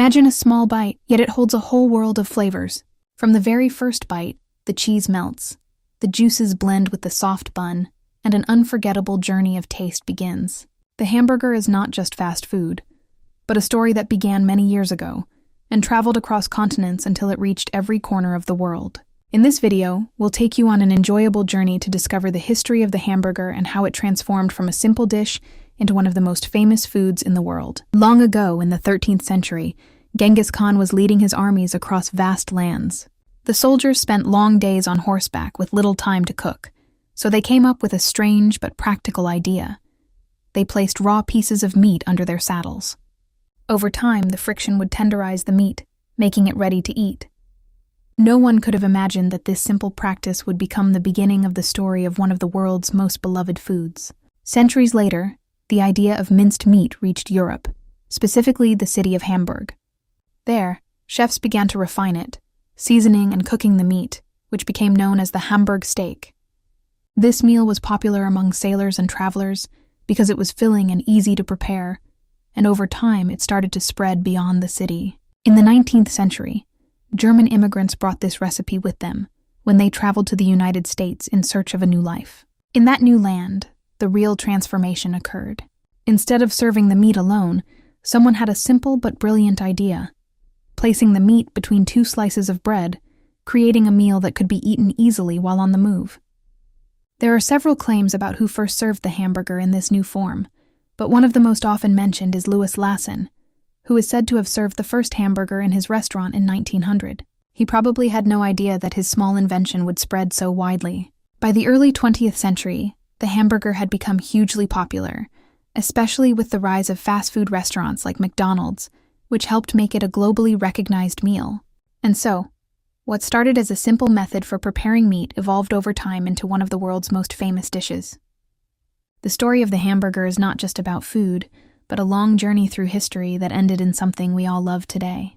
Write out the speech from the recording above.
Imagine a small bite, yet it holds a whole world of flavors. From the very first bite, the cheese melts, the juices blend with the soft bun, and an unforgettable journey of taste begins. The hamburger is not just fast food, but a story that began many years ago and traveled across continents until it reached every corner of the world. In this video, we'll take you on an enjoyable journey to discover the history of the hamburger and how it transformed from a simple dish into one of the most famous foods in the world. Long ago, in the 13th century, Genghis Khan was leading his armies across vast lands. The soldiers spent long days on horseback with little time to cook, so they came up with a strange but practical idea. They placed raw pieces of meat under their saddles. Over time, the friction would tenderize the meat, making it ready to eat. No one could have imagined that this simple practice would become the beginning of the story of one of the world's most beloved foods. Centuries later, the idea of minced meat reached Europe, specifically the city of Hamburg. There, chefs began to refine it, seasoning and cooking the meat, which became known as the Hamburg steak. This meal was popular among sailors and travelers because it was filling and easy to prepare, and over time it started to spread beyond the city. In the 19th century, German immigrants brought this recipe with them when they traveled to the United States in search of a new life. In that new land, the real transformation occurred. Instead of serving the meat alone, someone had a simple but brilliant idea: placing the meat between two slices of bread, creating a meal that could be eaten easily while on the move. There are several claims about who first served the hamburger in this new form, but one of the most often mentioned is Louis Lassen, who is said to have served the first hamburger in his restaurant in 1900. He probably had no idea that his small invention would spread so widely. By the early 20th century, the hamburger had become hugely popular, especially with the rise of fast food restaurants like McDonald's, which helped make it a globally recognized meal. And so, what started as a simple method for preparing meat evolved over time into one of the world's most famous dishes. The story of the hamburger is not just about food, but a long journey through history that ended in something we all love today.